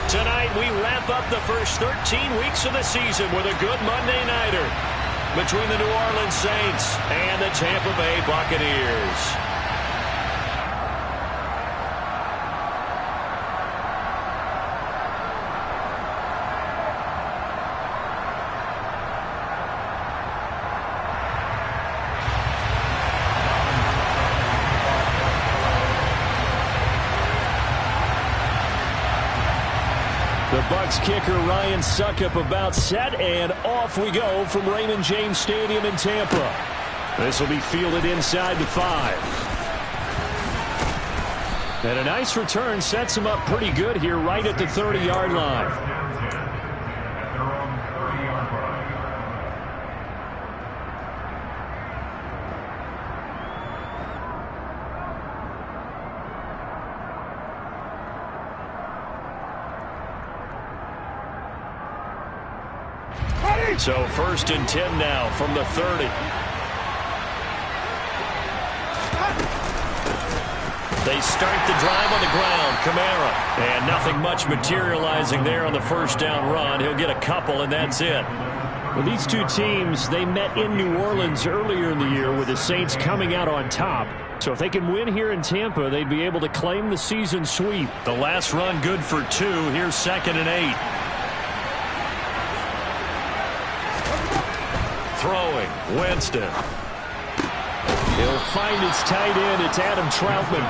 Tonight, we wrap up the first 13 weeks of the season with a good Monday nighter between the New Orleans Saints and the Tampa Bay Buccaneers. The Bucs kicker Ryan Succop about set, and off we go from Raymond James Stadium in Tampa. This will be fielded inside the 5. And a nice return sets him up pretty good here right at the 30-yard line. So 1st and 10 now from the 30. They start the drive on the ground. Kamara. And nothing much materializing there on the first down run. He'll get a couple, and that's it. Well, these two teams, they met in New Orleans earlier in the year with the Saints coming out on top. So if they can win here in Tampa, they'd be able to claim the season sweep. The last run good for 2. Here's 2nd and 8. Throwing, Winston. He'll find his tight end. It's Adam Troutman.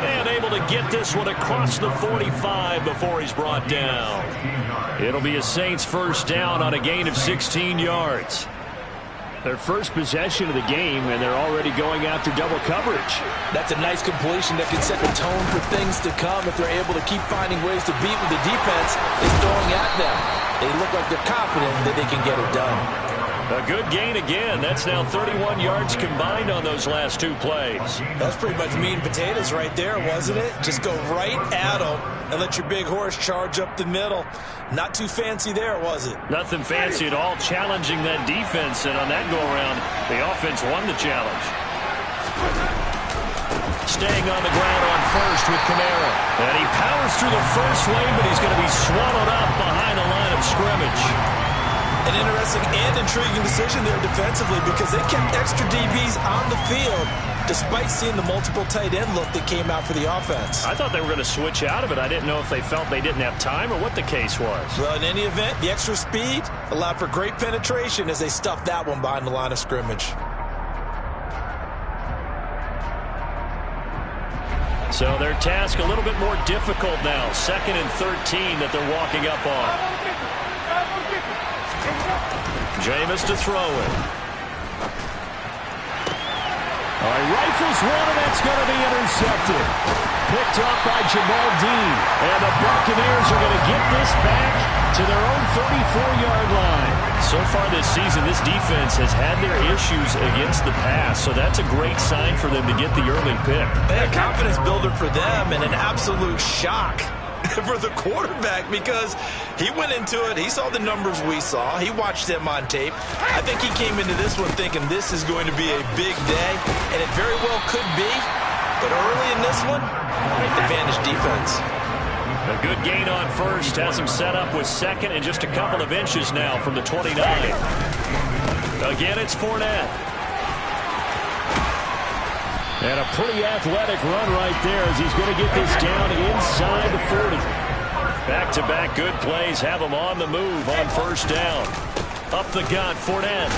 And able to get this one across the 45 before he's brought down. It'll be a Saints first down on a gain of 16 yards. Their first possession of the game, and they're already going after double coverage. That's a nice completion that can set the tone for things to come if they're able to keep finding ways to beat what the defense is throwing at them. They look like they're confident that they can get it done. A good gain again. That's now 31 yards combined on those last 2 plays. That's pretty much meat and potatoes right there, wasn't it? Just go right at them and let your big horse charge up the middle. Not too fancy there, was it? Nothing fancy at all, challenging that defense, and on that go-around, the offense won the challenge. Staying on the ground on first with Kamara. And he powers through the first wave, but he's going to be swallowed up behind the line of scrimmage. An interesting and intriguing decision there defensively because they kept extra DBs on the field despite seeing the multiple tight end look that came out for the offense. I thought they were going to switch out of it. I didn't know if they felt they didn't have time or what the case was. Well, in any event, the extra speed allowed for great penetration as they stuffed that one behind the line of scrimmage. So their task a little bit more difficult now. 2nd and 13 that they're walking up on. Jameis to throw it. All right, rifles one, and that's going to be intercepted. Picked up by Jamal Dean. And the Buccaneers are going to get this back to their own 34-yard line. So far this season, this defense has had their issues against the pass, so that's a great sign for them to get the early pick. A confidence builder for them and an absolute shock for the quarterback because he went into it. He saw the numbers we saw. He watched them on tape. I think he came into this one thinking this is going to be a big day, and it very well could be. But early in this one, advantage defense. A good gain on first has him set up with 2nd and just a couple of inches now from the 29. Again, it's Fournette. And a pretty athletic run right there as he's going to get this down inside the 40. Back-to-back good plays have him on the move on first down. Up the gut, Fournette.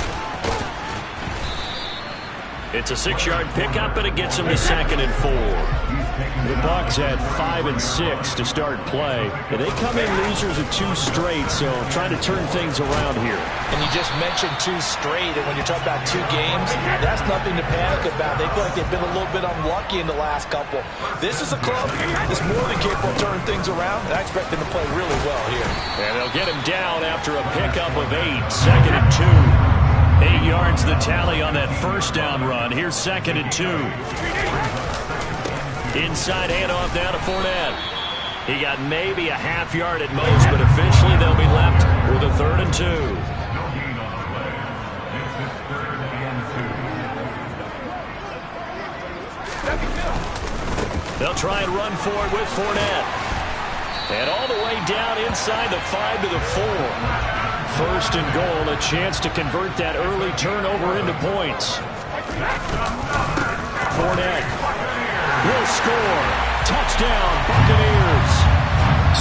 It's a 6-yard pickup, and it gets him to 2nd and 4. The Bucs had 5 and 6 to start play, and they come in losers of 2 straight, so trying to turn things around here. And you just mentioned 2 straight, and when you're talking about 2 games, that's nothing to panic about. They feel like they've been a little bit unlucky in the last couple. This is a club that's more than capable of turning things around, and I expect them to play really well here. And they'll get him down after a pickup of 8, 2nd and 2. 8 yards the tally on that first down run. Here's 2nd and 2. Inside handoff down to Fournette. He got maybe a half yard at most, but officially they'll be left with a 3rd and 2. They'll try and run for it with Fournette. And all the way down inside the 5 to the 4. First and goal, a chance to convert that early turnover into points. Fournette will score. Touchdown, Buccaneers.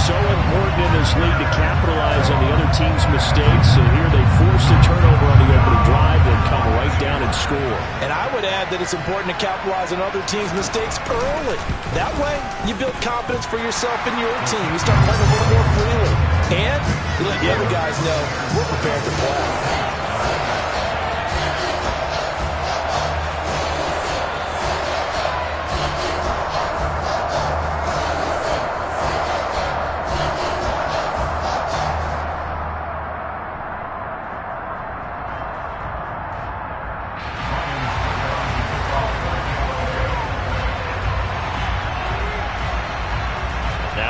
So important in this league to capitalize on the other team's mistakes. And here they force a turnover on the opening drive, then come right down and score. And I would add that it's important to capitalize on other teams' mistakes early. That way, you build confidence for yourself and your team. You start playing a little more freely. And you let the other guys know we're prepared to play.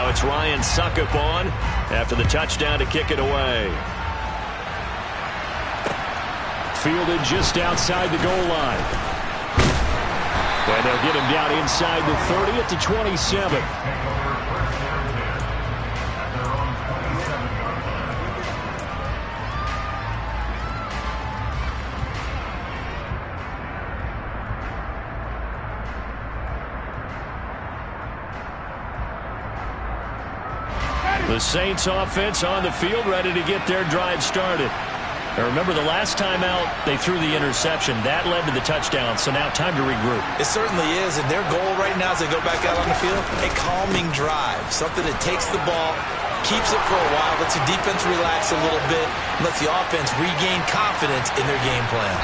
It's Ryan Suckup on after the touchdown to kick it away. Fielded just outside the goal line. And they'll get him down inside the 30 at the 27. The Saints offense on the field, ready to get their drive started. Now remember, the last time out, they threw the interception. That led to the touchdown, so now time to regroup. It certainly is, and their goal right now as they go back out on the field, a calming drive, something that takes the ball, keeps it for a while, lets the defense relax a little bit, and lets the offense regain confidence in their game plan.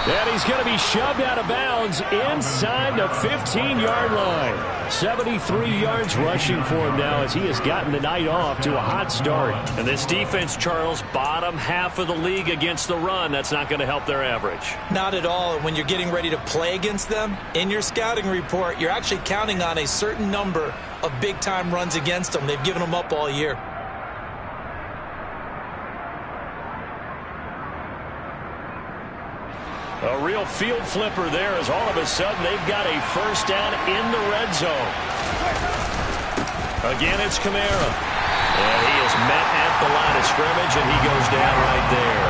And he's going to be shoved out of bounds inside the 15-yard line. 73 yards rushing for him now as he has gotten the night off to a hot start. And this defense, Charles, bottom half of the league against the run. That's not going to help their average. Not at all. And when you're getting ready to play against them, in your scouting report, you're actually counting on a certain number of big-time runs against them. They've given them up all year. A real field flipper there as all of a sudden they've got a first down in the red zone. Again, it's Kamara. And he is met at the line of scrimmage, and he goes down right there.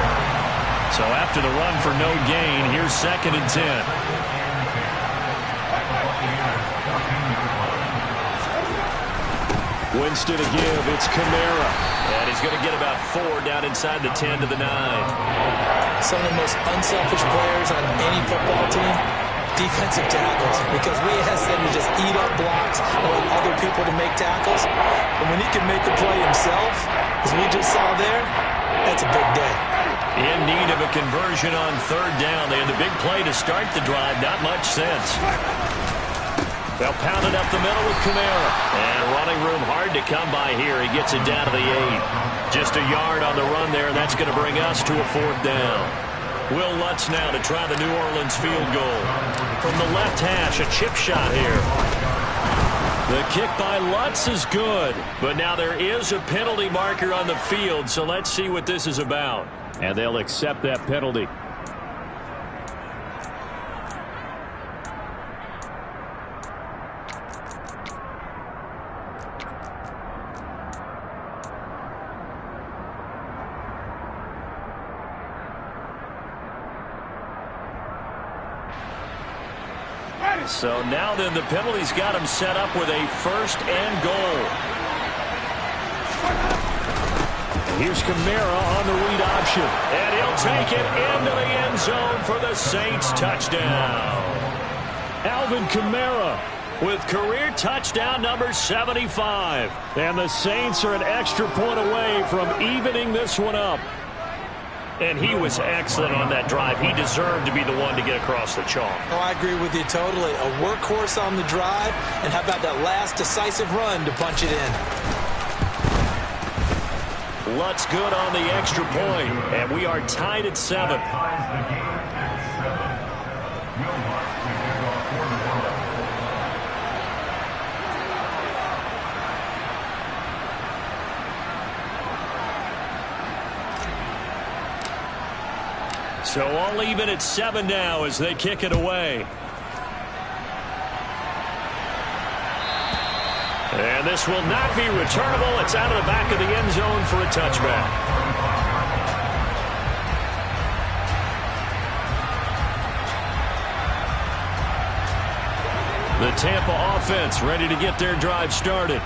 So after the run for no gain, here's 2nd and 10. Winston to give. It's Kamara. And he's going to get about 4 down inside the 10 to the 9. Some of the most unselfish players on any football team, defensive tackles, because we ask them to just eat up blocks and let other people to make tackles. But when he can make a play himself, as we just saw there, that's a big day. In need of a conversion on 3rd down. They had the big play to start the drive. Not much sense. They'll pound it up the middle with Kamara. And running room hard to come by here. He gets it down to the 8. Just a yard on the run there, and that's going to bring us to a 4th down. Will Lutz now to try the New Orleans field goal. From the left hash, a chip shot here. The kick by Lutz is good, but now there is a penalty marker on the field, so let's see what this is about. And they'll accept that penalty. So now then the penalty's got him set up with a 1st and goal. Here's Kamara on the read option. And he'll take it into the end zone for the Saints touchdown. Alvin Kamara with career touchdown number 75. And the Saints are an extra point away from evening this one up. And he was excellent on that drive. He deserved to be the one to get across the chalk. Oh, I agree with you totally. A workhorse on the drive, and how about that last decisive run to punch it in? Lutz good on the extra point, and we are tied at 7. So all even at 7 now as they kick it away. And this will not be returnable. It's out of the back of the end zone for a touchback. The Tampa offense ready to get their drive started.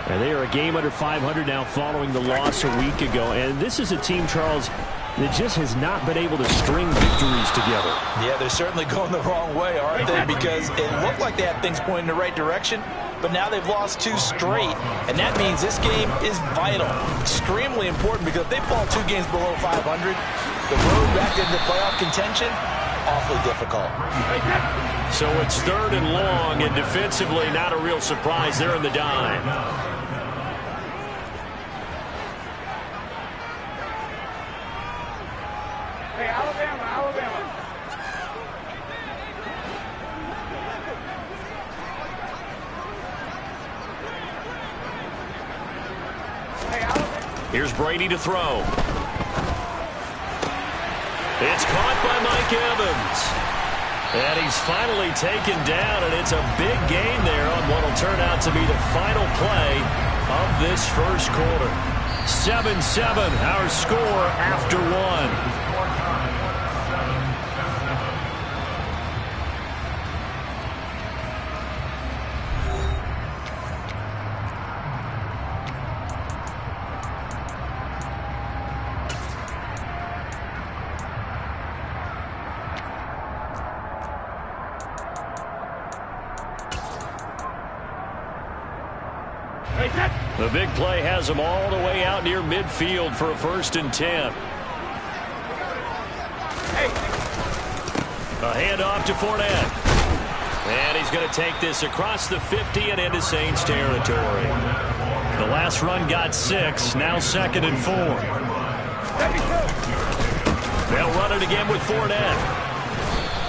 And they are a game under 500 now following the loss a week ago. And this is a team, Charles, that just has not been able to string victories together. Yeah, they're certainly going the wrong way, aren't they? Because it looked like they had things pointing in the right direction, but now they've lost 2 straight, and that means this game is vital, extremely important, because if they fall 2 games below 500, the road back into playoff contention, awfully difficult. So it's 3rd and long, and defensively not a real surprise. They're in the dime. Hey, Alabama, Alabama. Hey, Alabama. Here's Brady to throw. It's caught by Mike Evans. And he's finally taken down, and it's a big gain there on what will turn out to be the final play of this first quarter. 7-7, our score after 1. The big play has him all the way out near midfield for a 1st and 10. A handoff to Fournette. And he's going to take this across the 50 and into Saints territory. The last run got 6, now 2nd and 4. They'll run it again with Fournette.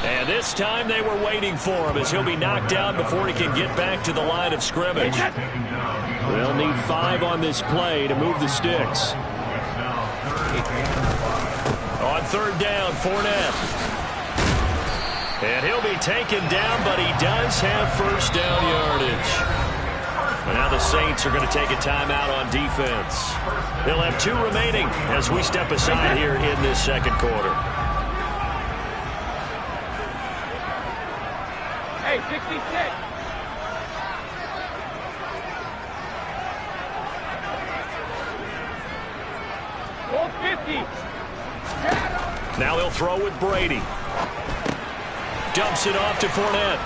And this time they were waiting for him as he'll be knocked down before he can get back to the line of scrimmage. They'll need 5 on this play to move the sticks. On 3rd down, Fournette. And he'll be taken down, but he does have 1st down yardage. And now the Saints are going to take a timeout on defense. They'll have 2 remaining as we step aside here in this 2nd quarter. Hey, 66. Now he'll throw with Brady. Dumps it off to Fournette.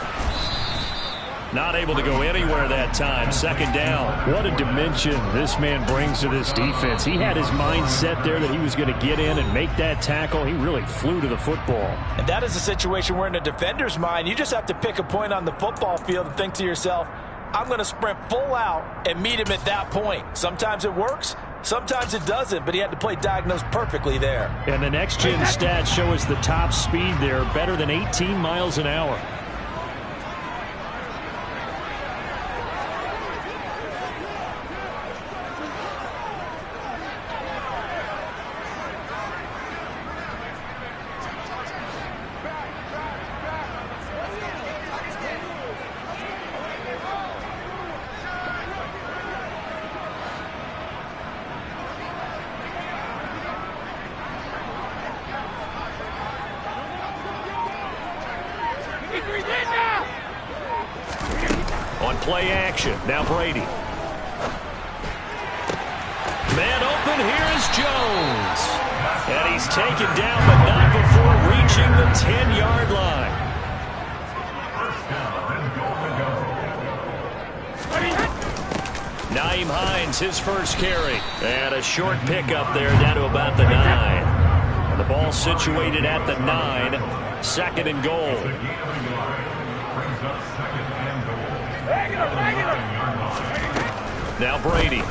Not able to go anywhere that time. 2nd down. What a dimension this man brings to this defense. He had his mind set there that he was going to get in and make that tackle. He really flew to the football. And that is a situation where in a defender's mind, you just have to pick a point on the football field and think to yourself, I'm going to sprint full out and meet him at that point. Sometimes it works, sometimes it doesn't, but he had to play diagnosed perfectly there. And the next-gen stats show us the top speed there, better than 18 miles an hour. On play action, now Brady. Man open, here is Jones. And he's taken down, but not before reaching the 10-yard line. Nyheim Hines, his first carry. And a short pickup there down to about the 9. And the ball situated at the 9. 2nd and goal. Now Brady.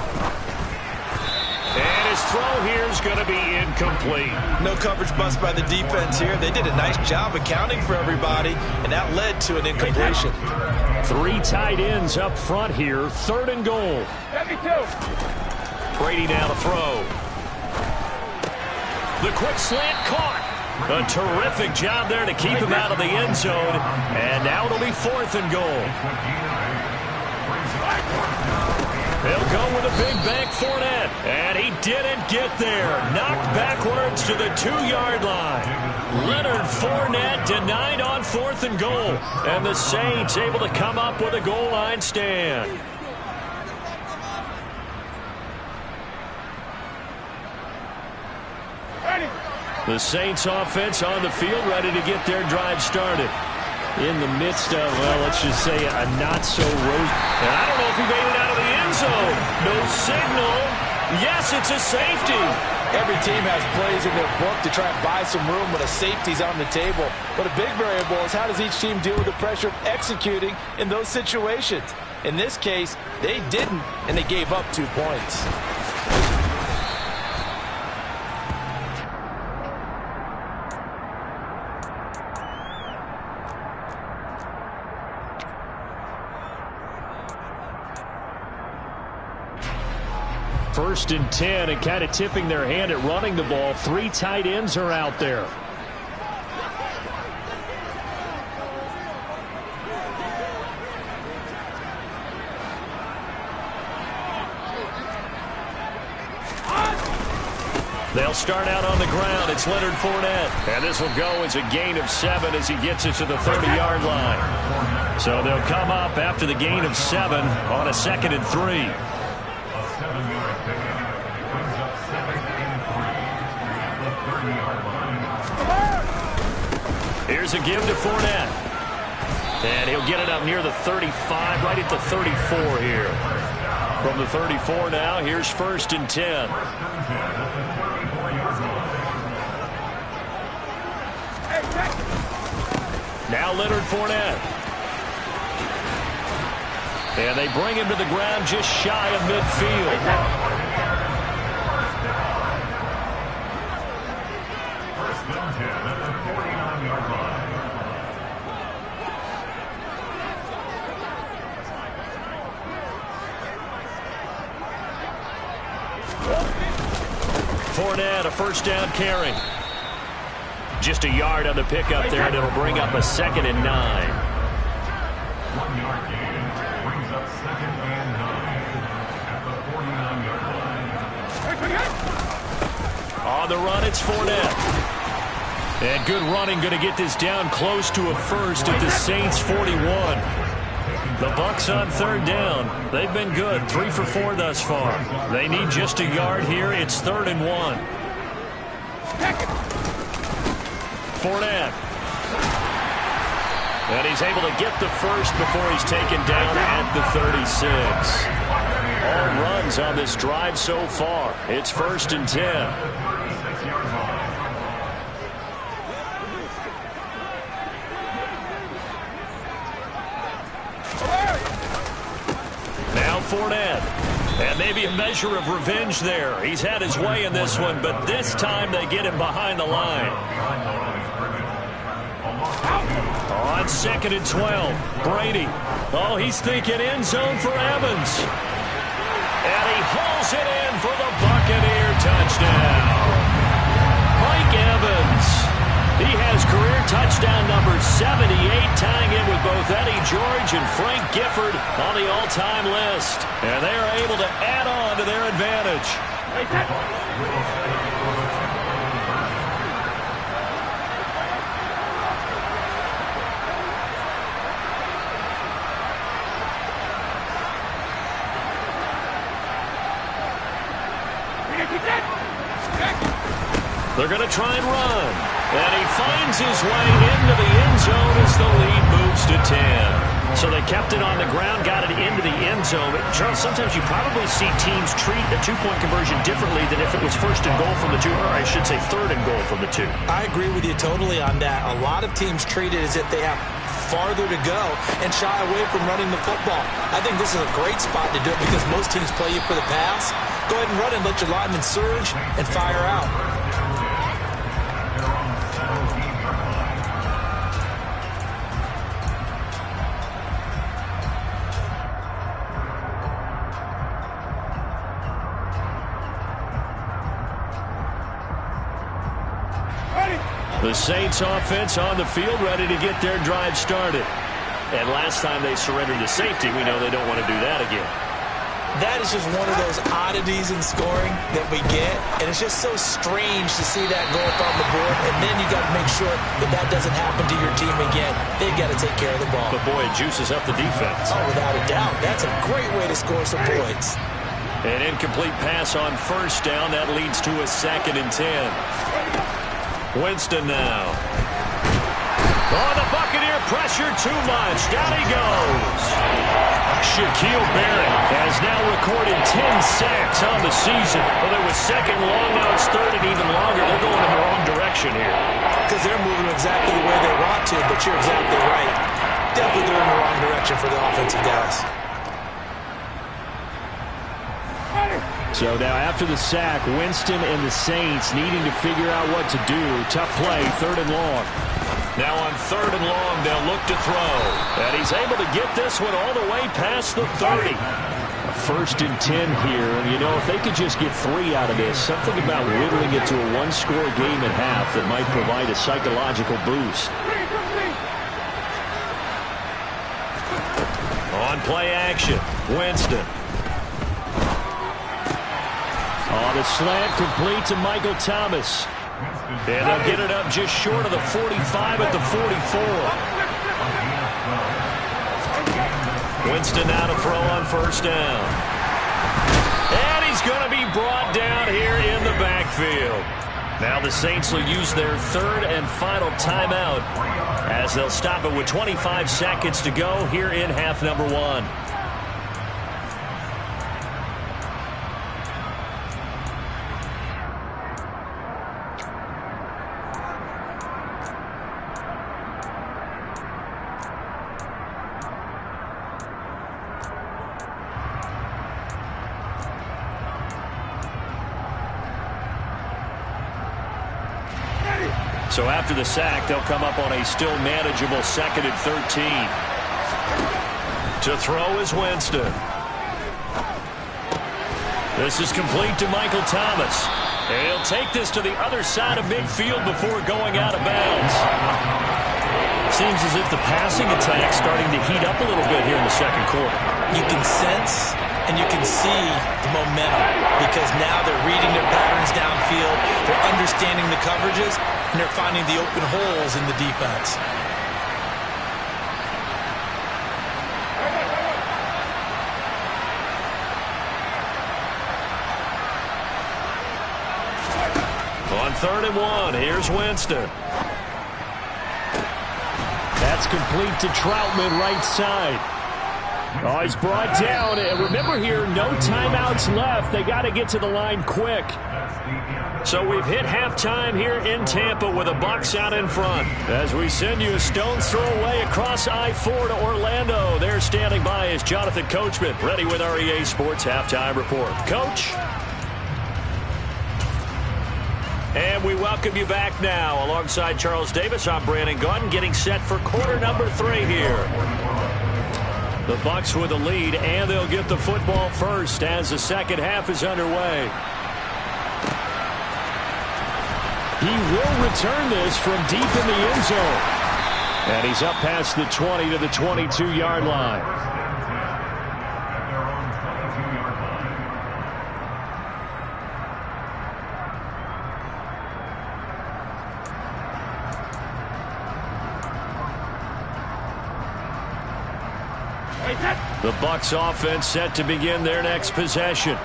And his throw here is going to be incomplete. No coverage bust by the defense here. They did a nice job accounting for everybody, and that led to an incompletion. 3 tight ends up front here. 3rd and goal. Brady now to throw. The quick slant caught. A terrific job there to keep him out of the end zone. And now it'll be 4th and goal. He'll go with a big bank Fournette. And he didn't get there. Knocked backwards to the 2-yard line. Leonard Fournette denied on 4th and goal. And the Saints able to come up with a goal line stand. The Saints offense on the field ready to get their drive started. In the midst of, well, let's just say a not-so-rosy. And I don't know if he made it out of the end zone. No signal. Yes, it's a safety. Every team has plays in their book to try and buy some room when a safety's on the table. But a big variable is how does each team deal with the pressure of executing in those situations. In this case, they didn't, and they gave up 2 points. First and 10, and kind of tipping their hand at running the ball. 3 tight ends are out there. They'll start out on the ground. It's Leonard Fournette. And this will go as a gain of 7 as he gets it to the 30-yard line. So they'll come up after the gain of 7 on a 2nd and 3. Here's a give to Fournette. And he'll get it up near the 35, right at the 34 here. From the 34 now, here's 1st and 10. Now Leonard Fournette. And they bring him to the ground just shy of midfield. Fournette, a 1st down carry. Just a yard on the pickup there, and it'll bring up a 2nd and 9. 1-yard gain brings up 2nd and 9 at the 49-yard line. On the run, it's Fournette. And good running, going to get this down close to a 1st at the Saints 41. The Bucs on 3rd down. They've been good, 3 for 4 thus far. They need just a yard here. It's 3rd and 1. Fournette. And he's able to get the 1st before he's taken down at the 36. All runs on this drive so far. It's 1st and 10. Now Fournette. And maybe a measure of revenge there. He's had his way in this one, but this time they get him behind the line. On 2nd and 12, Brady. Oh, he's thinking end zone for Evans. And he hauls it in for the Buccaneer touchdown. Mike Evans. He has career touchdown number 78, tying in with both Eddie George and Frank Gifford on the all-time list. And they are able to add on to their advantage. They're going to try and run. And he finds his way into the end zone as the lead moves to 10. So they kept it on the ground, got it into the end zone. But Charles, sometimes you probably see teams treat a 2-point conversion differently than if it was 1st and goal from the 2, or I should say 3rd and goal from the 2. I agree with you totally on that. A lot of teams treat it as if they have farther to go and shy away from running the football. I think this is a great spot to do it because most teams play you for the pass. Go ahead and run and let your linemen surge and fire out. The Saints offense on the field ready to get their drive started. And last time they surrendered to safety, we know they don't want to do that again. That is just one of those oddities in scoring that we get, and it's just so strange to see that go up on the board, and then you got to make sure that that doesn't happen to your team again. They've got to take care of the ball. But, boy, it juices up the defense. Oh, without a doubt. That's a great way to score some points. An incomplete pass on first down. That leads to a 2nd and 10. Winston now. Oh, the Buccaneer pressure too much. Down he goes. Shaquille Barrett has now recorded 10 sacks on the season. Well, it was 2nd long, now it's 3rd and even longer. They're going in the wrong direction here. Because they're moving exactly the way they want to, but you're exactly right. Definitely going in the wrong direction for the offensive guys. So now after the sack, Winston and the Saints needing to figure out what to do. Tough play, 3rd and long. Now on 3rd and long, they'll look to throw. And he's able to get this one all the way past the 30. 1st and 10 here. And, you know, if they could just get 3 out of this, something about whittling it to a one-score game at half that might provide a psychological boost. On play action, Winston. Oh, the slant complete to Michael Thomas. And they'll get it up just short of the 45 at the 44. Winston now to throw on first down. And he's going to be brought down here in the backfield. Now the Saints will use their 3rd and final timeout as they'll stop it with 25 seconds to go here in half number 1. So after the sack, they'll come up on a still manageable 2nd and 13. To throw is Winston. This is complete to Michael Thomas. And he'll take this to the other side of midfield before going out of bounds. Seems as if the passing attack's starting to heat up a little bit here in the 2nd quarter. You can sense and you can see the momentum because now they're reading their patterns downfield, they're understanding the coverages, and they're finding the open holes in the defense. On 3rd and 1, here's Winston. That's complete to Troutman, right side. Oh, he's brought down. And remember here, no timeouts left. They got to get to the line quick. So we've hit halftime here in Tampa with the Bucs out in front. As we send you a stone's throw away across I-4 to Orlando. There standing by is Jonathan Coachman, ready with our EA Sports Halftime Report. Coach? And we welcome you back now. Alongside Charles Davis, I'm Brandon Gaudin, getting set for quarter number 3 here. The Bucs with a lead, and they'll get the football first as the second half is underway. He will return this from deep in the end zone. And he's up past the 20 to the 22-yard line. The Bucs offense set to begin their next possession.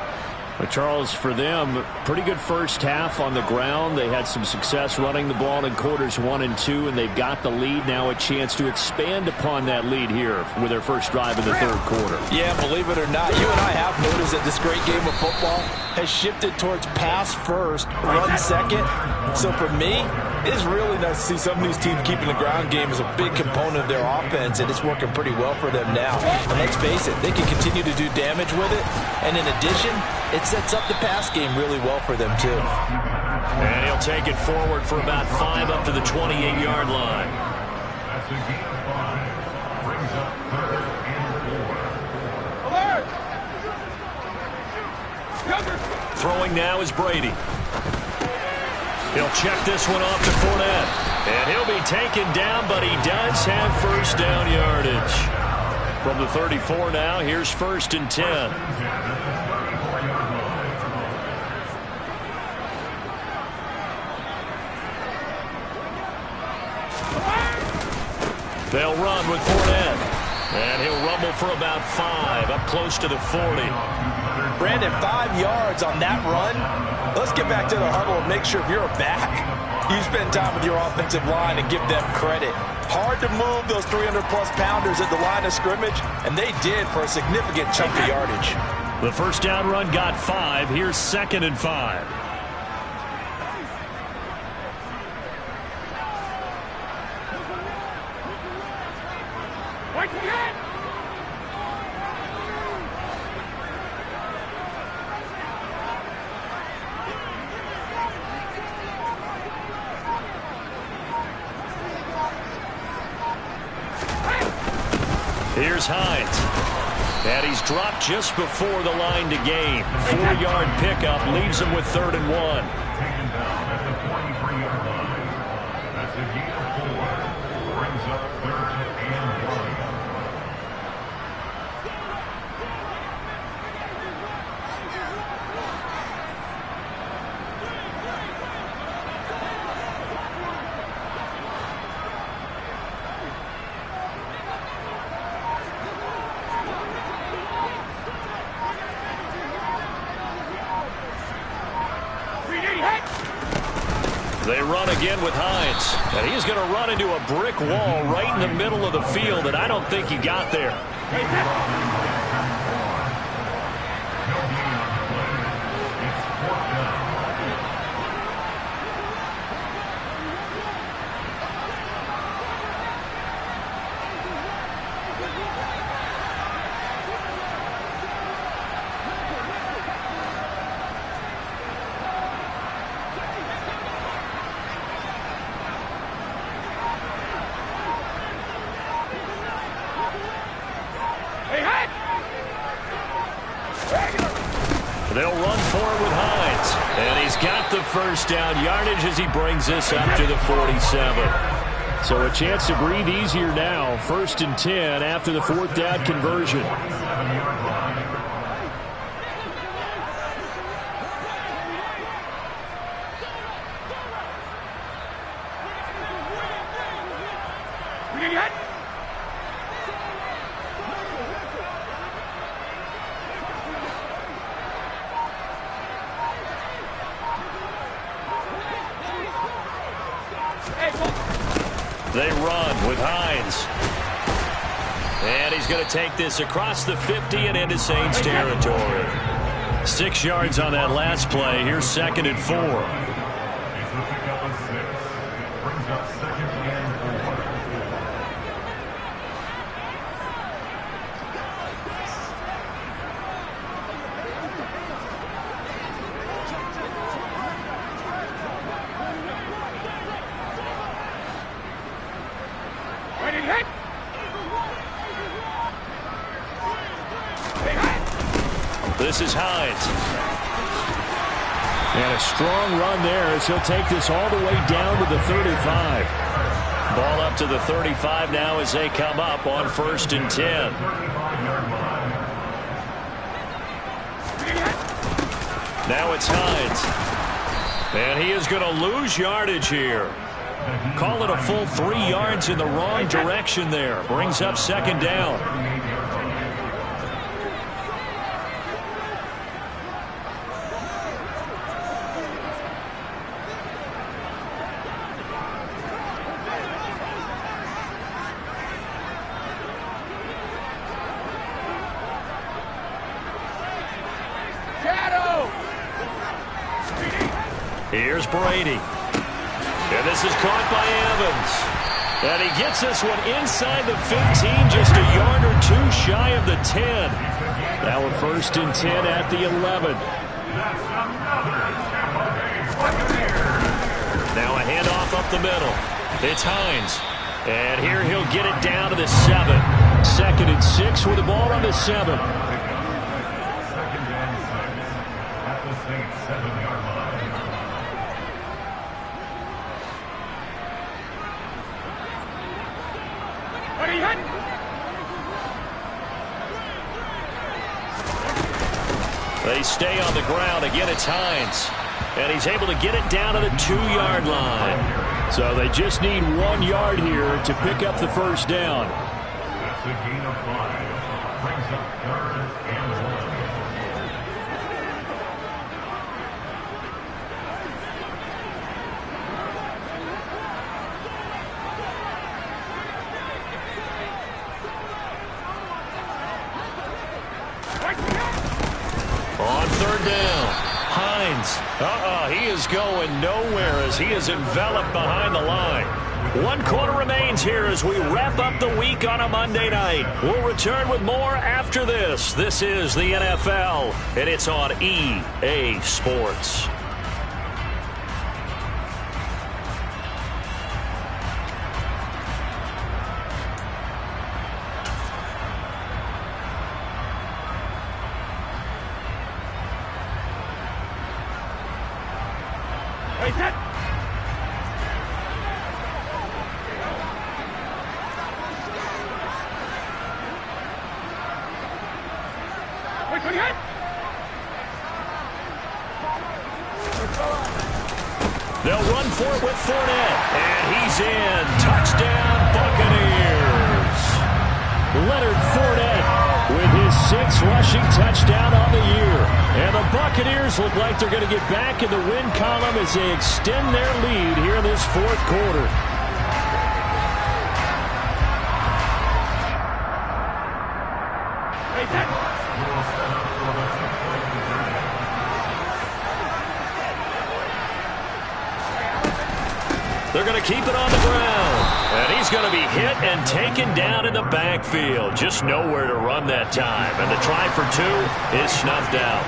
But Charles, for them, pretty good first half on the ground. They had some success running the ball in quarters 1 and 2, and they've got the lead. Now a chance to expand upon that lead here with their first drive in the 3rd quarter. Yeah, believe it or not, you and I have noticed that this great game of football has shifted towards pass first, run second. So for me, it's really nice to see some of these teams keeping the ground game as a big component of their offense, and it's working pretty well for them now. And let's face it, they can continue to do damage with it. And in addition, it sets up the pass game really well for them, too. And he'll take it forward for about 5 up to the 28-yard line. That's a gain of 5. Brings up 3rd and 4. Throwing now is Brady. He'll check this one off to Fournette. And he'll be taken down, but he does have first down yardage. From the 34 now, here's 1st and 10. They'll run with Fournette. And he'll rumble for about 5, up close to the 40. Brandon, 5 yards on that run. Let's get back to the huddle and make sure if you're a back, you spend time with your offensive line and give them credit. Hard to move those 300-plus pounders at the line of scrimmage, and they did for a significant chunk of yardage. The first down run got 5. Here's 2nd and 5. Here's Hines. And he's dropped just before the line to gain. 4-yard pickup leaves him with 3rd and 1. Taken down at the 43-yard line. That's a gain of 4. Brings up 3rd and 1. They run again with Hines. And he's going to run into a brick wall right in the middle of the field, and I don't think he got there. They'll run forward with Hines. And he's got the first down yardage as he brings this up to the 47. So a chance to breathe easier now. 1st and 10 after the 4th down conversion. They run with Hines. And he's going to take this across the 50 and into Saints territory. 6 yards on that last play. Here's 2nd and 4. It's a pickup of 6. Brings up 2nd and 4. This is Hines. And a strong run there as he'll take this all the way down to the 35. Ball up to the 35 now as they come up on 1st and 10. Now it's Hines. And he is going to lose yardage here. Call it a full 3 yards in the wrong direction there. Brings up 2nd down. Here's Brady. And this is caught by Evans. And he gets this one inside the 15, just a yard or 2 shy of the 10. Now a 1st and 10 at the 11. Now a handoff up the middle. It's Hines. And here he'll get it down to the 7. 2nd and 6 with the ball on the 7. 2nd and 6 at the Saints 7-yard line. They stay on the ground. Again, it's Hines. And he's able to get it down to the 2-yard line. So they just need 1 yard here to pick up the first down. That's a gain of 5. Brings up 3rd and 1. On 3rd down, Hines. He is going nowhere as he is enveloped behind the line. 1 quarter remains here as we wrap up the week on a Monday night. We'll return with more after this. This is the NFL, and it's on EA Sports. They'll run for it with Fournette. And he's in. Touchdown, Buccaneers. Leonard Fournette with his 6th rushing touchdown on the year. And the Buccaneers look like they're going to get back in the win column as they extend their lead here in this 4th quarter. They're going to keep it on the ground. And he's going to be hit and taken down in the backfield. Just nowhere to run that time. And the try for 2 is snuffed out.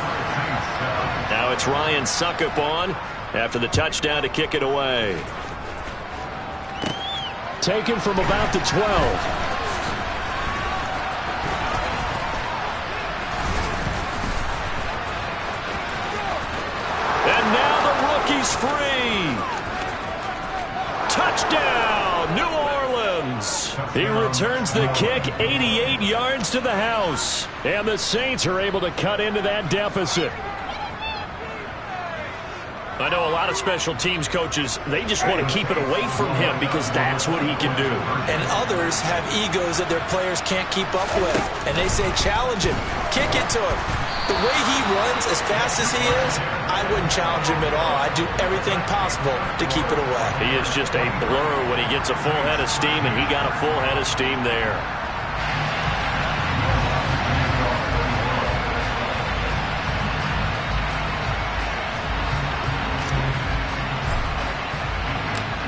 Now it's Ryan Suckup on after the touchdown to kick it away. Taken from about the 12. And now the rookie's free. Touchdown, New Orleans. He returns the kick 88 yards to the house. And the Saints are able to cut into that deficit. I know a lot of special teams coaches, they just want to keep it away from him because that's what he can do. And others have egos that their players can't keep up with. And they say, challenge him, kick it to him. The way he runs as fast as he is, I wouldn't challenge him at all. I'd do everything possible to keep it away. He is just a blur when he gets a full head of steam, and he got a full head of steam there.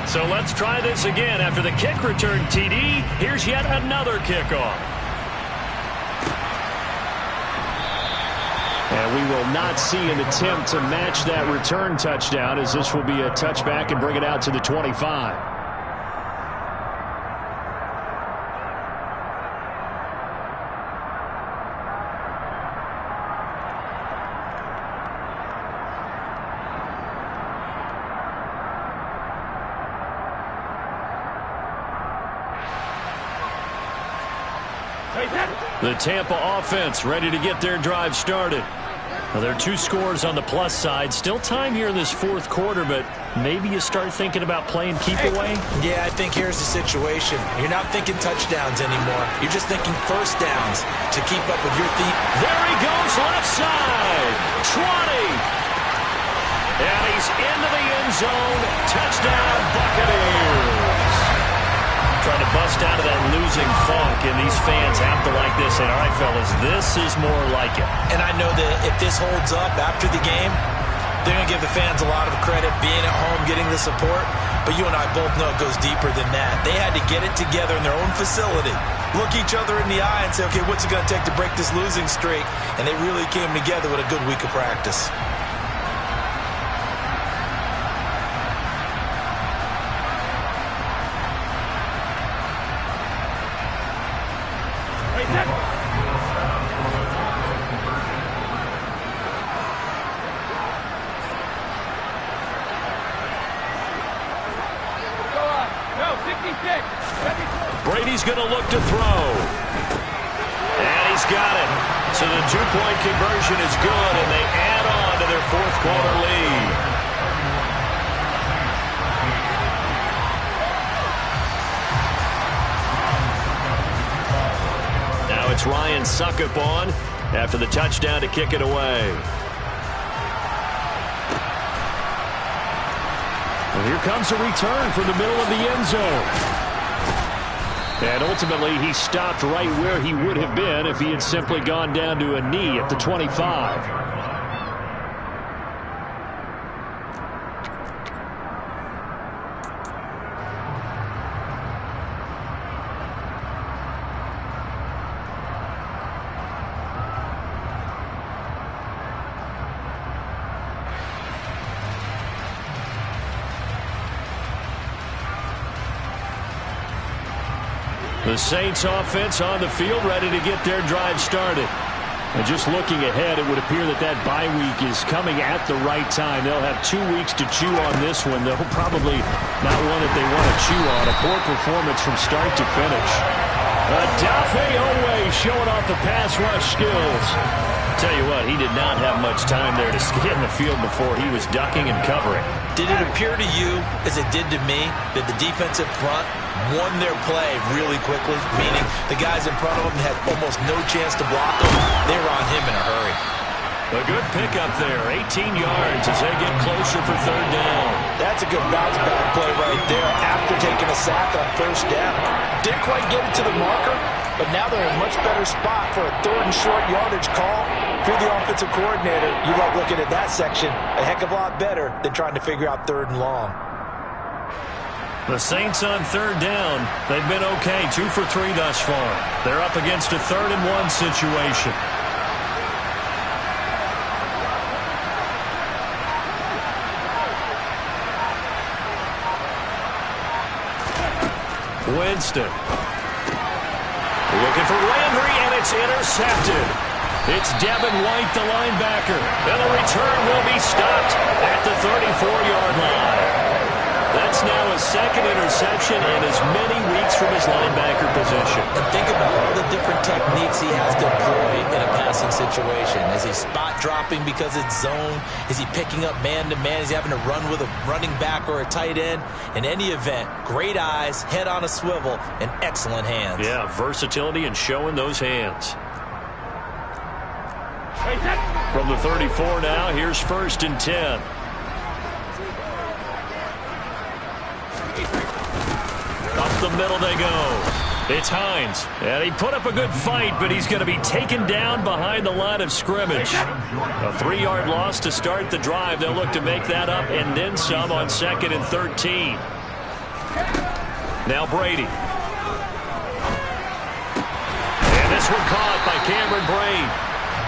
So let's try this again. After the kick return, TD, here's yet another kickoff. And we will not see an attempt to match that return touchdown, as this will be a touchback and bring it out to the 25. The Tampa offense ready to get their drive started. Well, there are 2 scores on the plus side. Still time here in this 4th quarter, but maybe you start thinking about playing keep away? Yeah, I think here's the situation. You're not thinking touchdowns anymore. You're just thinking first downs to keep up with your team. There he goes, left side. 20. And he's into the end zone. Touchdown, Buccaneers. Trying to bust out of that losing funk, and these fans have to like this. And all right, fellas, this is more like it. And I know that if this holds up after the game, they're going to give the fans a lot of credit being at home, getting the support. But you and I both know it goes deeper than that. They had to get it together in their own facility, look each other in the eye and say, okay, what's it going to take to break this losing streak? And they really came together with a good week of practice. Brady's going to look to throw. And he's got it. So the two-point conversion is good, and they add on to their fourth quarter lead. Now it's Ryan Suckup on after the touchdown to kick it away. Well, here comes a return from the middle of the end zone. And ultimately, he stopped right where he would have been if he had simply gone down to a knee at the 25. The Saints offense on the field, ready to get their drive started. And just looking ahead, it would appear that that bye week is coming at the right time. They'll have 2 weeks to chew on this one. They'll probably not one that they want to chew on. A poor performance from start to finish. Dafe Owe showing off the pass rush skills. Tell you what, he did not have much time there to get in the field before he was ducking and covering. Did it appear to you, as it did to me, that the defensive front won their play really quickly? Meaning the guys in front of them had almost no chance to block them. They were on him in a hurry. A good pickup there, 18 yards as they get closer for third down. That's a good bounce back play right there after taking a sack on first down. Didn't quite get it to the marker, but now they're in a much better spot for a third and short yardage call. If you're the offensive coordinator, you like looking at that section a heck of a lot better than trying to figure out third and long. The Saints on third down. They've been okay, 2 for 3 thus far. They're up against a 3rd and 1 situation. Winston. Looking for Landry, and it's intercepted. It's Devin White, the linebacker. And the return will be stopped at the 34-yard line. That's now his 2nd interception in as many weeks from his linebacker position. And think about all the different techniques he has to employ in a passing situation. Is he spot dropping because it's zone? Is he picking up man-to-man? Is he having to run with a running back or a tight end? In any event, great eyes, head on a swivel, and excellent hands. Yeah, versatility and showing those hands. From the 34 now, here's 1st and 10. Up the middle they go. It's Hines. And he put up a good fight, but he's going to be taken down behind the line of scrimmage. A 3-yard loss to start the drive. They'll look to make that up and then some on 2nd and 13. Now Brady. And this one caught by Cameron Braid.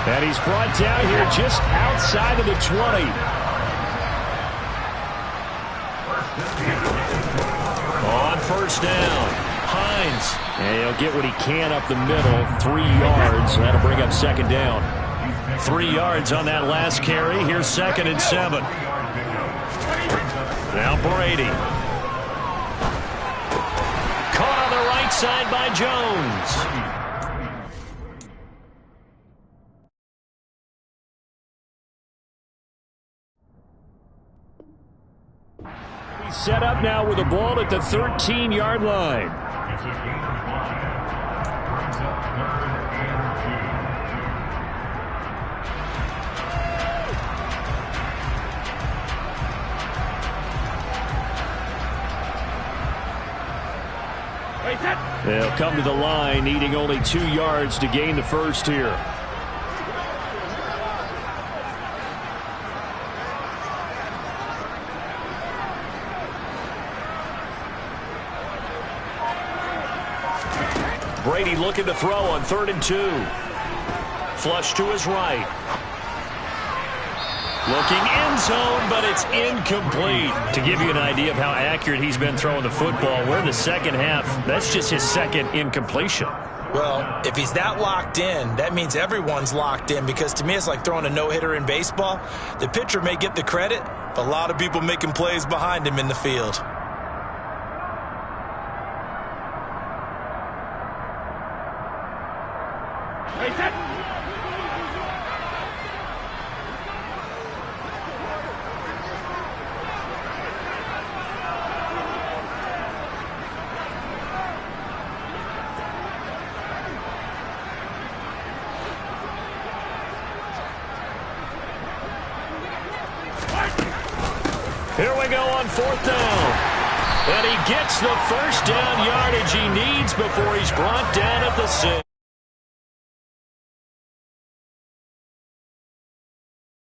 And he's brought down here just outside of the 20. On first down, Hines. And he'll get what he can up the middle, 3 yards. That'll bring up 2nd down. 3 yards on that last carry. Here's 2nd and 7. Now Brady. Caught on the right side by Jones. He's set up now with the ball at the 13-yard line. It's a gain of 5. Brings up 3rd and 2. They'll come to the line, needing only 2 yards to gain the first here. Brady looking to throw on 3rd and 2. Flush to his right. Looking end zone, but it's incomplete. To give you an idea of how accurate he's been throwing the football, we're in the second half. That's just his 2nd incompletion. Well, if he's that locked in, that means everyone's locked in, because to me it's like throwing a no-hitter in baseball. The pitcher may get the credit, but a lot of people making plays behind him in the field. Here we go on 4th down. And he gets the first down yardage he needs before he's brought down at the 6.